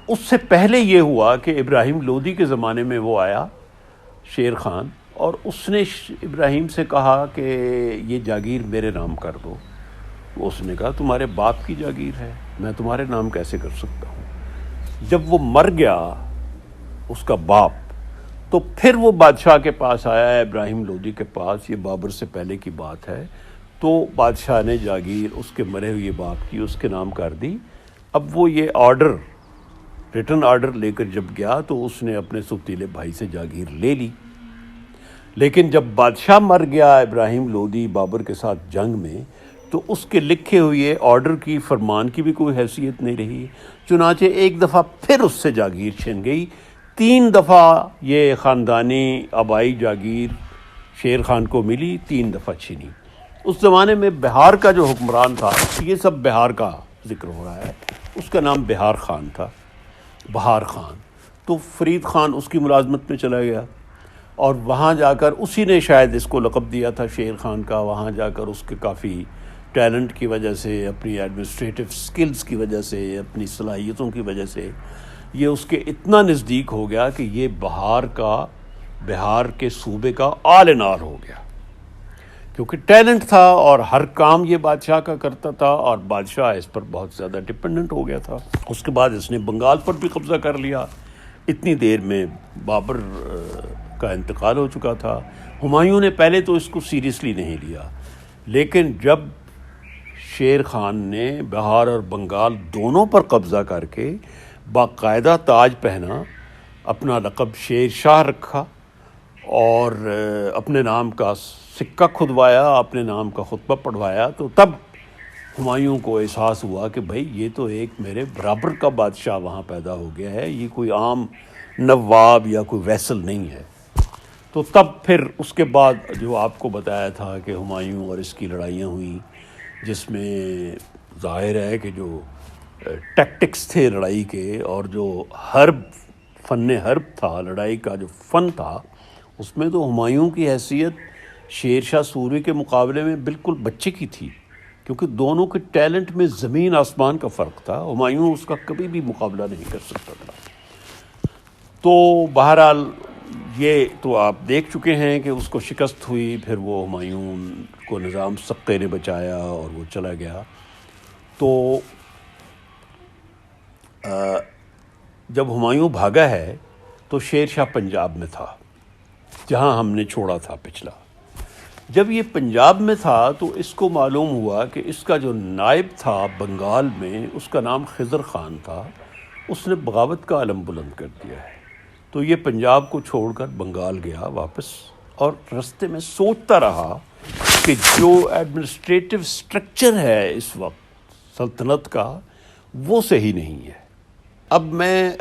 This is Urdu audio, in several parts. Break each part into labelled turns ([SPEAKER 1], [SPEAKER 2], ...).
[SPEAKER 1] اس سے پہلے یہ ہوا کہ ابراہیم لودھی کے زمانے میں وہ آیا شیر خان، اور اس نے ابراہیم سے کہا کہ یہ جاگیر میرے نام کر دو۔ اس نے کہا تمہارے باپ کی جاگیر ہے، میں تمہارے نام کیسے کر سکتا ہوں۔ جب وہ مر گیا اس کا باپ، تو پھر وہ بادشاہ کے پاس آیا ہے، ابراہیم لودھی کے پاس، یہ بابر سے پہلے کی بات ہے، تو بادشاہ نے جاگیر اس کے مرے ہوئے باپ کی اس کے نام کر دی۔ اب وہ یہ آرڈر، ریٹن آرڈر لے کر جب گیا تو اس نے اپنے سبتیلے بھائی سے جاگیر لے لی، لیکن جب بادشاہ مر گیا ابراہیم لودھی بابر کے ساتھ جنگ میں، تو اس کے لکھے ہوئے آرڈر کی، فرمان کی بھی کوئی حیثیت نہیں رہی، چنانچہ ایک دفعہ پھر اس سے جاگیر چھن گئی۔ 3 دفعہ یہ خاندانی آبائی جاگیر شیر خان کو ملی، 3 دفعہ چھنی۔ اس زمانے میں بہار کا جو حکمران تھا، یہ سب بہار کا ذکر ہو رہا ہے، اس کا نام بہار خان تھا، بہار خان۔ تو فرید خان اس کی ملازمت میں چلا گیا، اور وہاں جا کر اسی نے شاید اس کو لقب دیا تھا شیر خان کا۔ وہاں جا کر اس کے کافی ٹیلنٹ کی وجہ سے، اپنی ایڈمنسٹریٹو سکلز کی وجہ سے، اپنی صلاحیتوں کی وجہ سے یہ اس کے اتنا نزدیک ہو گیا کہ یہ بہار کے صوبے کا آل ان آل ہو گیا، کیونکہ ٹیلنٹ تھا اور ہر کام یہ بادشاہ کا کرتا تھا، اور بادشاہ اس پر بہت زیادہ ڈپینڈنٹ ہو گیا تھا۔ اس کے بعد اس نے بنگال پر بھی قبضہ کر لیا۔ اتنی دیر میں بابر کا انتقال ہو چکا تھا۔ ہمایوں نے پہلے تو اس کو سیریسلی نہیں لیا، لیکن جب شیر خان نے بہار اور بنگال دونوں پر قبضہ کر کے باقاعدہ تاج پہنا، اپنا لقب شیر شاہ رکھا، اور اپنے نام کا سکہ کھدوایا، اپنے نام کا خطبہ پڑھوایا، تو تب ہمایوں کو احساس ہوا کہ بھائی یہ تو ایک میرے برابر کا بادشاہ وہاں پیدا ہو گیا ہے، یہ کوئی عام نواب یا کوئی ویسل نہیں ہے۔ تو تب پھر اس کے بعد جو آپ کو بتایا تھا کہ ہمایوں اور اس کی لڑائیاں ہوئیں، جس میں ظاہر ہے کہ جو ٹیکٹکس تھے لڑائی کے، اور جو فن حرب تھا، لڑائی کا جو فن تھا، اس میں تو ہمایوں کی حیثیت شیر شاہ سوری کے مقابلے میں بالکل بچے کی تھی، کیونکہ دونوں کے ٹیلنٹ میں زمین آسمان کا فرق تھا۔ ہمایوں اس کا کبھی بھی مقابلہ نہیں کر سکتا تھا۔ تو بہرحال یہ تو آپ دیکھ چکے ہیں کہ اس کو شکست ہوئی، پھر وہ ہمایوں کو نظام سقے نے بچایا اور وہ چلا گیا۔ تو جب ہمایوں بھاگا ہے تو شیر شاہ پنجاب میں تھا، جہاں ہم نے چھوڑا تھا پچھلا۔ جب یہ پنجاب میں تھا تو اس کو معلوم ہوا کہ اس کا جو نائب تھا بنگال میں، اس کا نام خضر خان تھا، اس نے بغاوت کا علم بلند کر دیا ہے۔ تو یہ پنجاب کو چھوڑ کر بنگال گیا واپس، اور رستے میں سوچتا رہا کہ جو ایڈمنسٹریٹو سٹرکچر ہے اس وقت سلطنت کا، وہ صحیح نہیں ہے۔ اب میں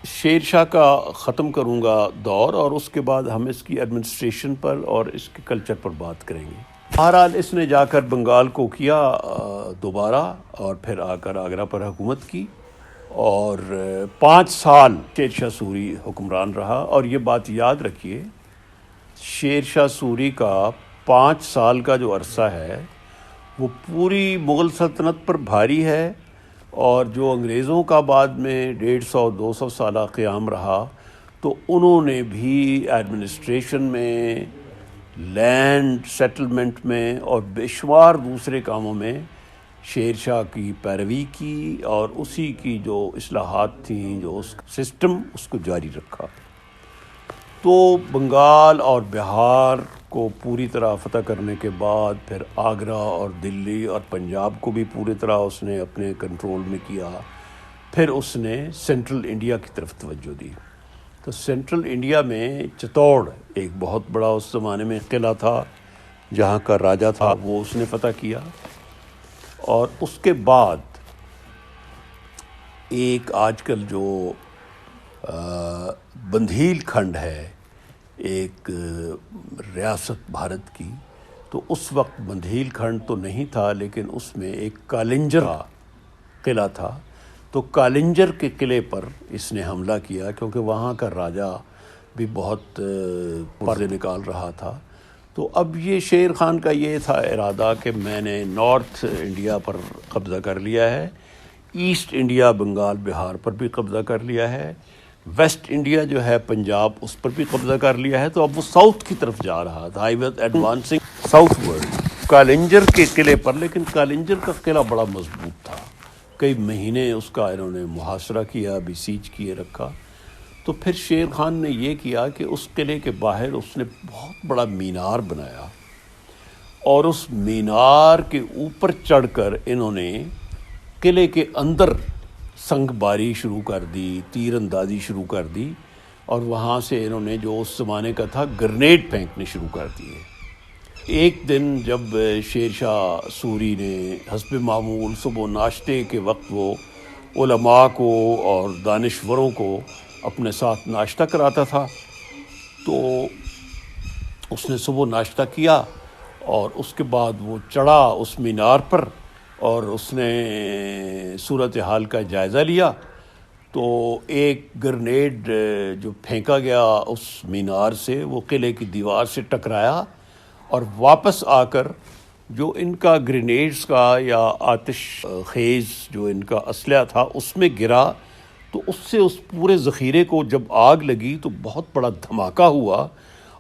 [SPEAKER 1] شیر شاہ کا ختم کروں گا دور، اور اس کے بعد ہم اس کی ایڈمنسٹریشن پر اور اس کے کلچر پر بات کریں گے۔ بہرحال اس نے جا کر بنگال کو کیا دوبارہ، اور پھر آ کر آگرہ پر حکومت کی، اور 5 سال شیر شاہ سوری حکمران رہا۔ اور یہ بات یاد رکھیے، شیر شاہ سوری کا 5 سال کا جو عرصہ ہے وہ پوری مغل سلطنت پر بھاری ہے، اور جو انگریزوں کا بعد میں 150-200 سالہ قیام رہا، تو انہوں نے بھی ایڈمنسٹریشن میں، لینڈ سیٹلمنٹ میں، اور بے شمار دوسرے کاموں میں شیر شاہ کی پیروی کی، اور اسی کی جو اصلاحات تھیں، جو اس سسٹم، اس کو جاری رکھا۔ تو بنگال اور بہار کو پوری طرح فتح کرنے کے بعد پھر آگرہ اور دلی اور پنجاب کو بھی پوری طرح اس نے اپنے کنٹرول میں کیا۔ پھر اس نے سینٹرل انڈیا کی طرف توجہ دی۔ تو سینٹرل انڈیا میں چتوڑ ایک بہت بڑا اس زمانے میں قلعہ تھا، جہاں کا راجہ تھا، وہ اس نے فتح کیا۔ اور اس کے بعد ایک آج کل جو بندھیل کھنڈ ہے، ایک ریاست بھارت کی، تو اس وقت بندھیل کھنڈ تو نہیں تھا، لیکن اس میں ایک کالنجر قلعہ تھا۔ تو کالنجر کے قلعے پر اس نے حملہ کیا، کیونکہ وہاں کا راجہ بھی بہت پردے نکال رہا تھا۔ تو اب یہ شیر خان کا یہ تھا ارادہ کہ میں نے نارتھ انڈیا پر قبضہ کر لیا ہے، ایسٹ انڈیا بنگال بہار پر بھی قبضہ کر لیا ہے، ویسٹ انڈیا جو ہے پنجاب اس پر بھی قبضہ کر لیا ہے، تو اب وہ ساؤتھ کی طرف جا رہا تھا. I was advancing southward Kalinjar کے قلعے پر. لیکن کالنجر کا قلعہ بڑا مضبوط تھا، کئی مہینے اس کا انہوں نے محاصرہ کیا، بسیج کیے رکھا. تو پھر شیر خان نے یہ کیا کہ اس قلعے کے باہر اس نے بہت بڑا مینار بنایا، اور اس مینار کے اوپر چڑھ کر انہوں نے قلعے کے اندر سنگ باری شروع کر دی، تیر اندازی شروع کر دی، اور وہاں سے انہوں نے جو اس زمانے کا تھا گرنیڈ پھینکنے شروع کر دیے. ایک دن جب شیر شاہ سوری نے حسب معمول صبح ناشتے کے وقت وہ علماء کو اور دانشوروں کو اپنے ساتھ ناشتہ کراتا تھا، تو اس نے صبح ناشتہ کیا اور اس کے بعد وہ چڑھا اس مینار پر اور اس نے صورتحال کا جائزہ لیا. تو ایک گرنیڈ جو پھینکا گیا اس مینار سے وہ قلعے کی دیوار سے ٹکرایا، اور واپس آ کر جو ان کا گرینیڈز کا یا آتش خیز جو ان کا اسلحہ تھا اس میں گرا. تو اس سے اس پورے ذخیرے کو جب آگ لگی تو بہت بڑا دھماکہ ہوا،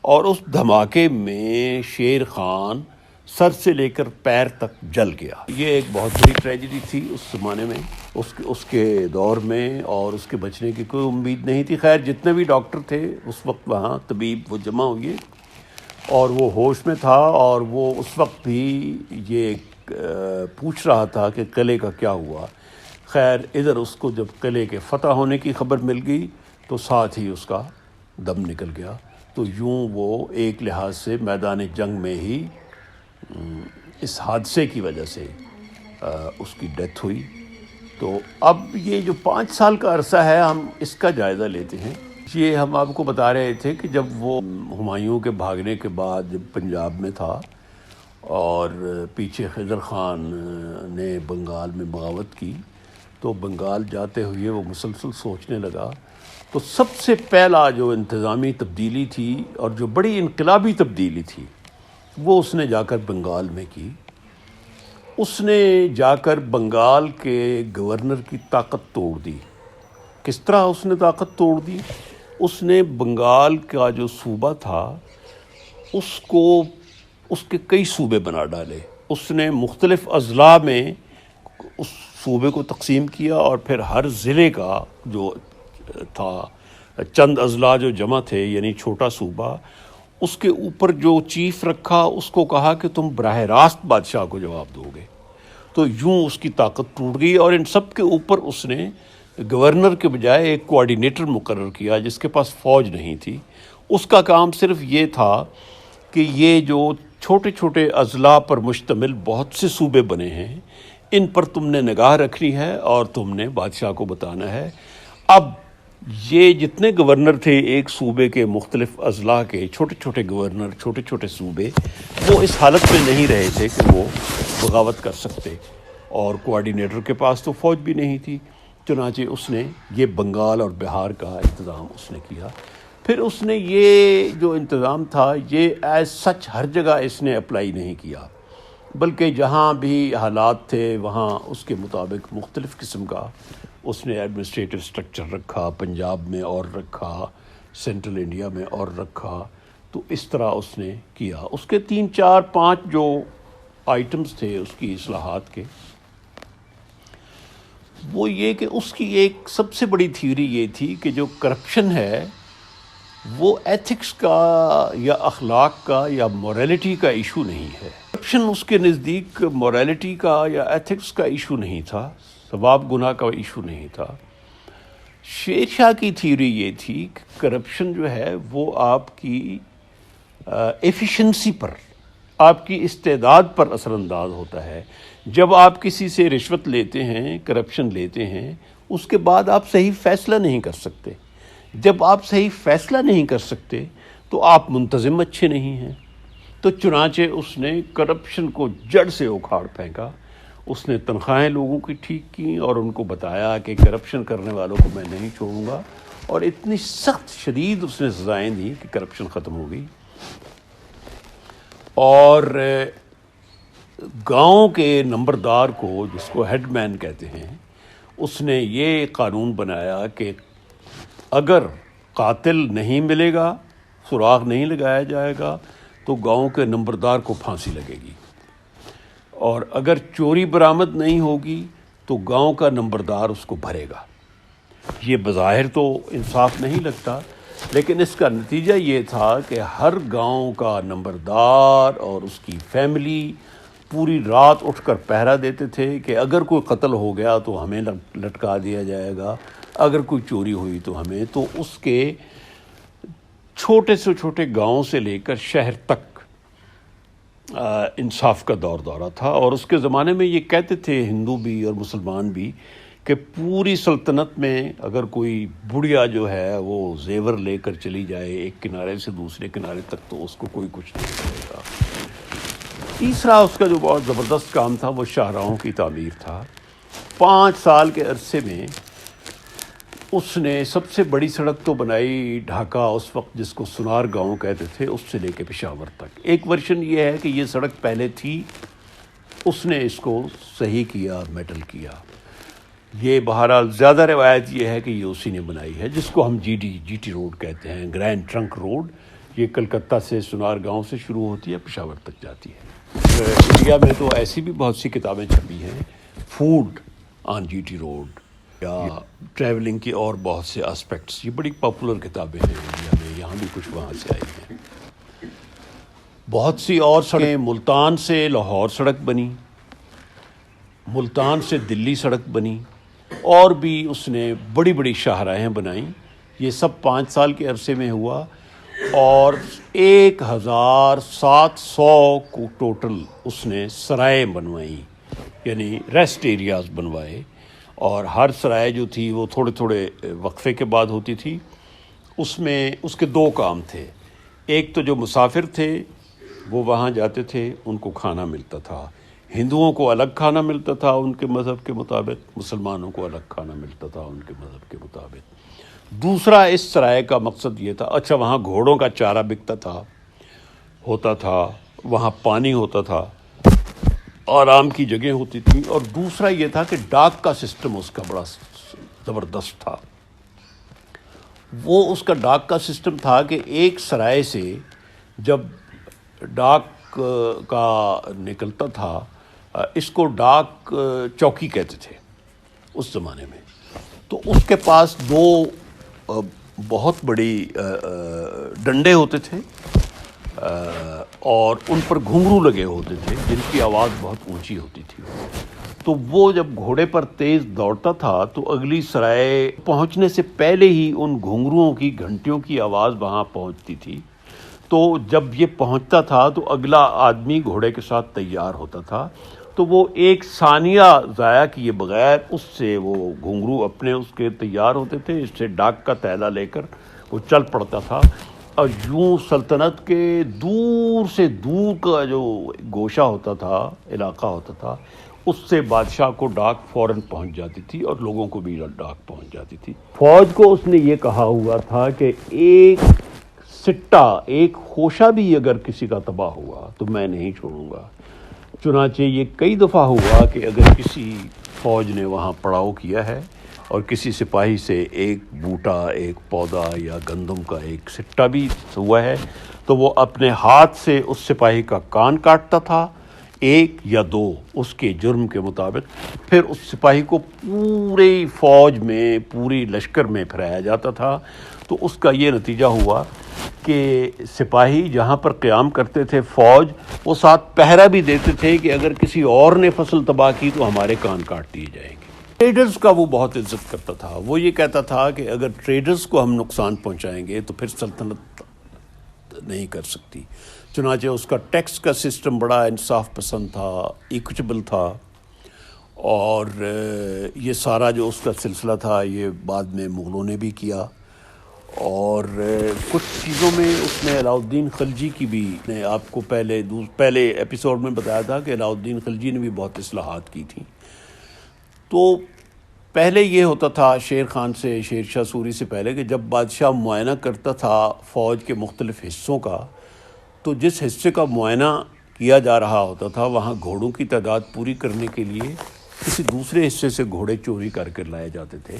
[SPEAKER 1] اور اس دھماکے میں شیر خان سر سے لے کر پیر تک جل گیا. یہ ایک بہت بڑی ٹریجڈی تھی اس زمانے میں، اس کے دور میں، اور اس کے بچنے کی کوئی امید نہیں تھی. خیر جتنے بھی ڈاکٹر تھے اس وقت وہاں طبیب وہ جمع ہوئے، اور وہ ہوش میں تھا، اور وہ اس وقت بھی یہ پوچھ رہا تھا کہ قلعے کا کیا ہوا. خیر ادھر اس کو جب قلعے کے فتح ہونے کی خبر مل گئی تو ساتھ ہی اس کا دم نکل گیا. تو یوں وہ ایک لحاظ سے میدان جنگ میں ہی اس حادثے کی وجہ سے اس کی ڈیتھ ہوئی. تو اب یہ جو 5 سال کا عرصہ ہے ہم اس کا جائزہ لیتے ہیں. یہ ہم آپ کو بتا رہے تھے کہ جب وہ ہمایوں کے بھاگنے کے بعد جب پنجاب میں تھا اور پیچھے خضر خان نے بنگال میں بغاوت کی، تو بنگال جاتے ہوئے وہ مسلسل سوچنے لگا. تو سب سے پہلا جو انتظامی تبدیلی تھی اور جو بڑی انقلابی تبدیلی تھی وہ اس نے جا کر بنگال میں کی. اس نے جا کر بنگال کے گورنر کی طاقت توڑ دی. کس طرح اس نے طاقت توڑ دی؟ اس نے بنگال کا جو صوبہ تھا اس کو اس کے کئی صوبے بنا ڈالے. اس نے مختلف اضلاع میں اس صوبے کو تقسیم کیا، اور پھر ہر ضلع کا جو تھا چند اضلاع جو جمع تھے یعنی چھوٹا صوبہ، اس کے اوپر جو چیف رکھا اس کو کہا کہ تم براہ راست بادشاہ کو جواب دو گے. تو یوں اس کی طاقت ٹوٹ گئی، اور ان سب کے اوپر اس نے گورنر کے بجائے ایک کوآرڈینیٹر مقرر کیا جس کے پاس فوج نہیں تھی. اس کا کام صرف یہ تھا کہ یہ جو چھوٹے چھوٹے اضلاع پر مشتمل بہت سے صوبے بنے ہیں ان پر تم نے نگاہ رکھنی ہے اور تم نے بادشاہ کو بتانا ہے. اب یہ جتنے گورنر تھے ایک صوبے کے مختلف اضلاع کے چھوٹے چھوٹے گورنر، چھوٹے چھوٹے صوبے، وہ اس حالت میں نہیں رہے تھے کہ وہ بغاوت کر سکتے، اور کوآرڈینیٹر کے پاس تو فوج بھی نہیں تھی. چنانچہ اس نے یہ بنگال اور بہار کا انتظام اس نے کیا. پھر اس نے یہ جو انتظام تھا یہ ایز سچ ہر جگہ اس نے اپلائی نہیں کیا، بلکہ جہاں بھی حالات تھے وہاں اس کے مطابق مختلف قسم کا اس نے ایڈمنسٹریٹو سٹرکچر رکھا. پنجاب میں اور رکھا، سینٹرل انڈیا میں اور رکھا. تو اس طرح اس نے کیا. اس کے 3 4 5 جو آئٹمز تھے اس کی اصلاحات کے، وہ یہ کہ اس کی ایک سب سے بڑی تھیوری یہ تھی کہ جو کرپشن ہے وہ ایتھکس کا یا اخلاق کا یا موریلٹی کا ایشو نہیں ہے. کرپشن اس کے نزدیک موریلٹی کا یا ایتھکس کا ایشو نہیں تھا، ثواب گناہ کا ایشو نہیں تھا. شیر شاہ کی تھیوری یہ تھی کہ کرپشن جو ہے وہ آپ کی ایفیشنسی پر، آپ کی استعداد پر اثر انداز ہوتا ہے. جب آپ کسی سے رشوت لیتے ہیں، کرپشن لیتے ہیں، اس کے بعد آپ صحیح فیصلہ نہیں کر سکتے. جب آپ صحیح فیصلہ نہیں کر سکتے تو آپ منتظم اچھے نہیں ہیں. تو چنانچہ اس نے کرپشن کو جڑ سے اکھاڑ پھینکا. اس نے تنخواہیں لوگوں کی ٹھیک کی اور ان کو بتایا کہ کرپشن کرنے والوں کو میں نہیں چھوڑوں گا، اور اتنی سخت شدید اس نے سزائیں دی کہ کرپشن ختم ہو گئی. اور گاؤں کے نمبردار کو، جس کو ہیڈ مین کہتے ہیں، اس نے یہ قانون بنایا کہ اگر قاتل نہیں ملے گا، سراغ نہیں لگایا جائے گا، تو گاؤں کے نمبردار کو پھانسی لگے گی، اور اگر چوری برآمد نہیں ہوگی تو گاؤں کا نمبردار اس کو بھرے گا۔ یہ بظاہر تو انصاف نہیں لگتا، لیکن اس کا نتیجہ یہ تھا کہ ہر گاؤں کا نمبردار اور اس کی فیملی پوری رات اٹھ کر پہرا دیتے تھے کہ اگر کوئی قتل ہو گیا تو ہمیں لٹکا دیا جائے گا، اگر کوئی چوری ہوئی تو ہمیں۔ تو اس کے چھوٹے سے چھوٹے گاؤں سے لے کر شہر تک انصاف کا دورہ تھا، اور اس کے زمانے میں یہ کہتے تھے ہندو بھی اور مسلمان بھی کہ پوری سلطنت میں اگر کوئی بڑھیا جو ہے وہ زیور لے کر چلی جائے ایک کنارے سے دوسرے کنارے تک تو اس کو کوئی کچھ نہیں کرے گا۔ تیسرا اس کا جو بہت زبردست کام تھا وہ شاہراہوں کی تعمیر تھا۔ 5 سال کے عرصے میں اس نے سب سے بڑی سڑک تو بنائی ڈھاکہ اس وقت جس کو سنار گاؤں کہتے تھے، اس سے لے کے پشاور تک۔ ایک ورشن یہ ہے کہ یہ سڑک پہلے تھی، اس نے اس کو صحیح کیا، میٹل کیا۔ یہ بہرحال زیادہ روایت یہ ہے کہ یہ اسی نے بنائی ہے، جس کو ہم جی ٹی روڈ کہتے ہیں، گرینڈ ٹرنک روڈ۔ یہ کلکتہ سے سنار گاؤں سے شروع ہوتی ہے، پشاور تک جاتی ہے۔ انڈیا میں تو ایسی بھی بہت سی کتابیں چھپی ہیں، food on G T road یا ٹریولنگ کی اور بہت سے اسپیکٹس۔ یہ بڑی پاپولر کتابیں ہیں انڈیا میں، یہاں بھی کچھ وہاں سے آئی ہیں۔ بہت سی اور سڑکیں، ملتان سے لاہور سڑک بنی، ملتان سے دلی سڑک بنی، اور بھی اس نے بڑی بڑی شاہراہیں بنائیں۔ یہ سب 5 سال کے عرصے میں ہوا، اور 1700 کو ٹوٹل اس نے سرائیں بنوائیں، یعنی ریسٹ ایریاز بنوائے، اور ہر سرائے جو تھی وہ تھوڑے تھوڑے وقفے کے بعد ہوتی تھی۔ اس میں اس کے 2 کام تھے، ایک تو جو مسافر تھے وہ وہاں جاتے تھے، ان کو کھانا ملتا تھا، ہندوؤں کو الگ کھانا ملتا تھا ان کے مذہب کے مطابق، مسلمانوں کو الگ کھانا ملتا تھا ان کے مذہب کے مطابق۔ دوسرا اس سرائے کا مقصد یہ تھا، اچھا وہاں گھوڑوں کا چارہ بکتا تھا، ہوتا تھا، وہاں پانی ہوتا تھا، آرام کی جگہ ہوتی تھی، اور دوسرا یہ تھا کہ ڈاک کا سسٹم اس کا بڑا زبردست تھا۔ وہ اس کا ڈاک کا سسٹم تھا کہ ایک سرائے سے جب ڈاک کا نکلتا تھا، اس کو ڈاک چوکی کہتے تھے اس زمانے میں، تو اس کے پاس 2 بہت بڑی ڈنڈے ہوتے تھے، اور ان پر گھنگرو لگے ہوتے تھے جن کی آواز بہت اونچی ہوتی تھی۔ تو وہ جب گھوڑے پر تیز دوڑتا تھا تو اگلی سرائے پہنچنے سے پہلے ہی ان گھنگروؤں کی گھنٹیوں کی آواز وہاں پہنچتی تھی، تو جب یہ پہنچتا تھا تو اگلا آدمی گھوڑے کے ساتھ تیار ہوتا تھا، تو وہ 1 ثانیہ ضائع کیے بغیر اس سے وہ گھنگرو اپنے اس کے تیار ہوتے تھے، اس سے ڈاک کا تھیلا لے کر وہ چل پڑتا تھا، اور یوں سلطنت کے دور سے دور کا جو گوشہ ہوتا تھا، علاقہ ہوتا تھا، اس سے بادشاہ کو ڈاک فوراً پہنچ جاتی تھی اور لوگوں کو بھی ڈاک پہنچ جاتی تھی۔ فوج کو اس نے یہ کہا ہوا تھا کہ ایک سٹہ، ایک خوشہ بھی اگر کسی کا تباہ ہوا تو میں نہیں چھوڑوں گا۔ چنانچہ یہ کئی دفعہ ہوا کہ اگر کسی فوج نے وہاں پڑاؤ کیا ہے اور کسی سپاہی سے ایک بوٹا، ایک پودا یا گندم کا ایک سٹہ بھی ہوا ہے تو وہ اپنے ہاتھ سے اس سپاہی کا کان کاٹتا تھا، 1 یا 2 اس کے جرم کے مطابق، پھر اس سپاہی کو پوری فوج میں، پوری لشکر میں پھیرایا جاتا تھا۔ تو اس کا یہ نتیجہ ہوا کہ سپاہی جہاں پر قیام کرتے تھے فوج، وہ ساتھ پہرا بھی دیتے تھے کہ اگر کسی اور نے فصل تباہ کی تو ہمارے کان کاٹ دیے جائیں گے۔ ٹریڈرز کا وہ بہت عزت کرتا تھا، وہ یہ کہتا تھا کہ اگر ٹریڈرز کو ہم نقصان پہنچائیں گے تو پھر سلطنت نہیں کر سکتی۔ چنانچہ اس کا ٹیکس کا سسٹم بڑا انصاف پسند تھا، ایکوٹیبل تھا، اور یہ سارا جو اس کا سلسلہ تھا یہ بعد میں مغلوں نے بھی کیا، اور کچھ چیزوں میں اس نے علاؤالدین خلجی کی بھی، نے آپ کو پہلے ایپیسوڈ میں بتایا تھا کہ علاؤالدین خلجی نے بھی بہت اصلاحات کی تھیں۔ تو پہلے یہ ہوتا تھا شیر خان سے، شیر شاہ سوری سے پہلے، کہ جب بادشاہ معائنہ کرتا تھا فوج کے مختلف حصوں کا، تو جس حصے کا معائنہ کیا جا رہا ہوتا تھا وہاں گھوڑوں کی تعداد پوری کرنے کے لیے کسی دوسرے حصے سے گھوڑے چوری کر کے لائے جاتے تھے،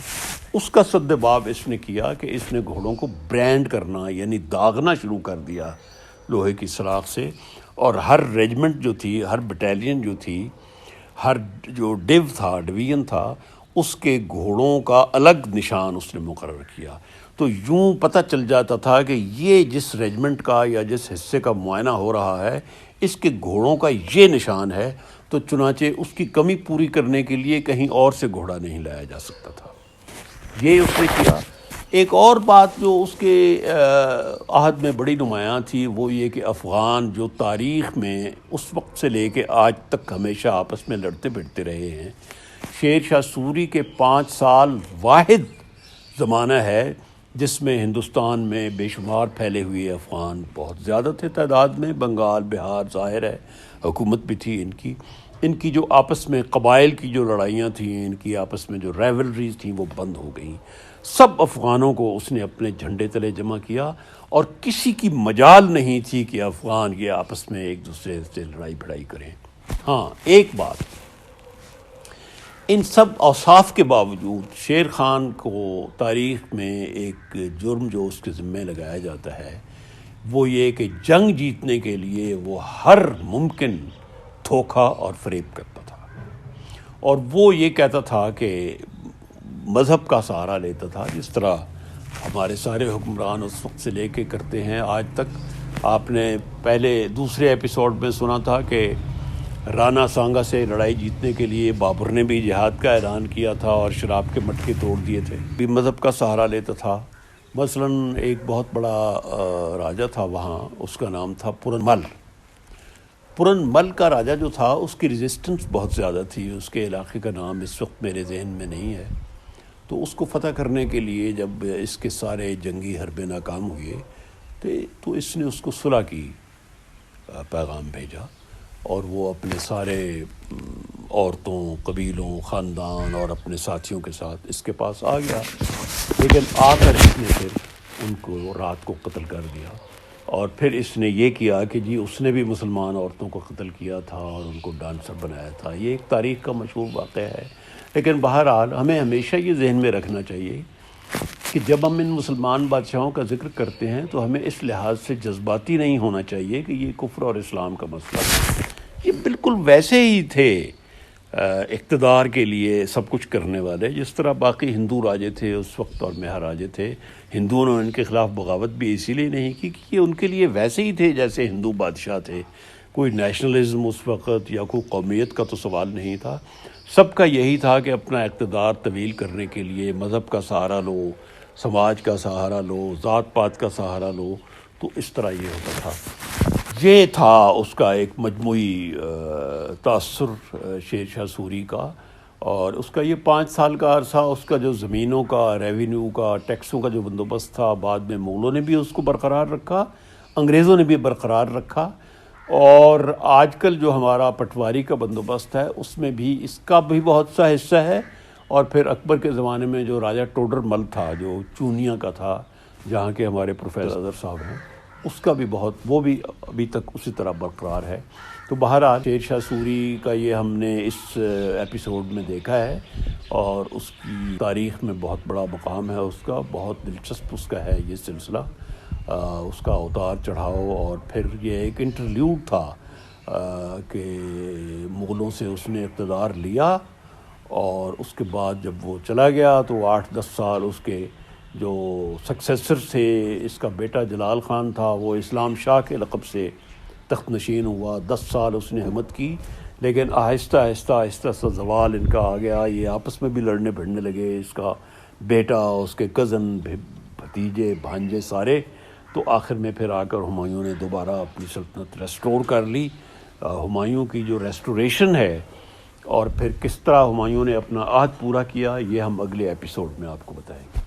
[SPEAKER 1] اس کا سدباب اس نے کیا کہ اس نے گھوڑوں کو برینڈ کرنا یعنی داغنا شروع کر دیا لوہے کی سلاخ سے، اور ہر ریجمنٹ جو تھی، ہر بٹالین جو تھی، ہر جو ڈویژن تھا، اس کے گھوڑوں کا الگ نشان اس نے مقرر کیا۔ تو یوں پتہ چل جاتا تھا کہ یہ جس ریجمنٹ کا یا جس حصے کا معائنہ ہو رہا ہے، اس کے گھوڑوں کا یہ نشان ہے، تو چنانچہ اس کی کمی پوری کرنے کے لیے کہیں اور سے گھوڑا نہیں لایا جا سکتا تھا۔ یہ اس نے کیا۔ ایک اور بات جو اس کے عہد میں بڑی نمایاں تھی، وہ یہ کہ افغان جو تاریخ میں اس وقت سے لے کے آج تک ہمیشہ آپس میں لڑتے بھڑتے رہے ہیں، شیر شاہ سوری کے 5 سال واحد زمانہ ہے جس میں ہندوستان میں بے شمار پھیلے ہوئے افغان بہت زیادہ تھے تعداد میں، بنگال، بہار، ظاہر ہے حکومت بھی تھی ان کی جو آپس میں قبائل کی جو لڑائیاں تھیں، ان کی آپس میں جو ریولریز تھیں، وہ بند ہو گئیں۔ سب افغانوں کو اس نے اپنے جھنڈے تلے جمع کیا، اور کسی کی مجال نہیں تھی کہ افغان یہ آپس میں ایک دوسرے سے لڑائی بھڑائی کریں۔ ہاں، ایک بات، ان سب اوصاف کے باوجود شیر خان کو تاریخ میں ایک جرم جو اس کے ذمہ لگایا جاتا ہے، وہ یہ کہ جنگ جیتنے کے لیے وہ ہر ممکن دھوکہ اور فریب کرتا تھا، اور وہ یہ کہتا تھا کہ مذہب کا سہارا لیتا تھا، جس طرح ہمارے سارے حکمران اس وقت سے لے کے کرتے ہیں آج تک۔ آپ نے دوسرے ایپیسوڈ میں سنا تھا کہ رانا سانگا سے لڑائی جیتنے کے لیے بابر نے بھی جہاد کا اعلان کیا تھا اور شراب کے مٹکے توڑ دیے تھے، بھی مذہب کا سہارا لیتا تھا۔ مثلاً ایک بہت بڑا راجا تھا وہاں، اس کا نام تھا پورن مل کا راجا جو تھا، اس کی ریزسٹنس بہت زیادہ تھی، اس کے علاقے کا نام اس وقت میرے ذہن میں نہیں ہے۔ تو اس کو فتح کرنے کے لیے جب اس کے سارے جنگی حربے ناکام ہوئے تو اس نے اس کو صلح کی پیغام بھیجا، اور وہ اپنے سارے عورتوں، قبیلوں، خاندان اور اپنے ساتھیوں کے ساتھ اس کے پاس آ گیا، لیکن آ کر اس نے پھر ان کو رات کو قتل کر دیا، اور پھر اس نے یہ کیا کہ جی اس نے بھی مسلمان عورتوں کو قتل کیا تھا اور ان کو ڈانسر بنایا تھا۔ یہ ایک تاریخ کا مشہور واقعہ ہے، لیکن بہرحال ہمیں ہمیشہ یہ ذہن میں رکھنا چاہیے کہ جب ہم ان مسلمان بادشاہوں کا ذکر کرتے ہیں تو ہمیں اس لحاظ سے جذباتی نہیں ہونا چاہیے کہ یہ کفر اور اسلام کا مسئلہ ہے۔ یہ بالکل ویسے ہی تھے اقتدار کے لیے سب کچھ کرنے والے، جس طرح باقی ہندو راجے تھے اس وقت اور مہاراجے تھے۔ ہندوؤں نے ان کے خلاف بغاوت بھی اسی لیے نہیں کی کہ یہ ان کے لیے ویسے ہی تھے جیسے ہندو بادشاہ تھے۔ کوئی نیشنلزم اس وقت یا کوئی قومیت کا تو سوال نہیں تھا، سب کا یہی تھا کہ اپنا اقتدار طویل کرنے کے لیے مذہب کا سہارا لو، سماج کا سہارا لو، ذات پات کا سہارا لو۔ تو اس طرح یہ ہوتا تھا۔ یہ تھا اس کا ایک مجموعی تاثر شیر شاہ سوری کا، اور اس کا یہ 5 سال کا عرصہ، اس کا جو زمینوں کا، ریونیو کا، ٹیکسوں کا جو بندوبست تھا، بعد میں مغلوں نے بھی اس کو برقرار رکھا، انگریزوں نے بھی برقرار رکھا، اور آج کل جو ہمارا پٹواری کا بندوبست ہے اس میں بھی اس کا بھی بہت سا حصہ ہے۔ اور پھر اکبر کے زمانے میں جو راجہ ٹوڈر مل تھا، جو چونیا کا تھا، جہاں کے ہمارے پروفیسر اظہر صاحب ہیں، اس کا بھی وہ بھی ابھی تک اسی طرح برقرار ہے۔ تو بہرحال شیر شاہ سوری کا یہ ہم نے اس ایپیسوڈ میں دیکھا ہے، اور اس کی تاریخ میں بہت بڑا مقام ہے، اس کا بہت دلچسپ اس کا ہے یہ سلسلہ، اس کا اتار چڑھاؤ۔ اور پھر یہ ایک انٹرلیوڈ تھا کہ مغلوں سے اس نے اقتدار لیا، اور اس کے بعد جب وہ چلا گیا تو 8-10 سال اس کے جو سکسیسر تھے، اس کا بیٹا جلال خان تھا، وہ اسلام شاہ کے لقب سے تخت نشین ہوا۔ 10 سال اس نے حکومت کی، لیکن آہستہ آہستہ سا زوال ان کا آ گیا، یہ آپس میں بھی لڑنے بھڑنے لگے، اس کا بیٹا، اس کے کزن، بھتیجے، بھانجے سارے۔ تو آخر میں پھر آ کر ہمایوں نے دوبارہ اپنی سلطنت ریسٹور کر لی۔ ہمایوں کی جو ریسٹوریشن ہے اور پھر کس طرح ہمایوں نے اپنا عہد پورا کیا، یہ ہم اگلے ایپیسوڈ میں آپ کو بتائیں گے۔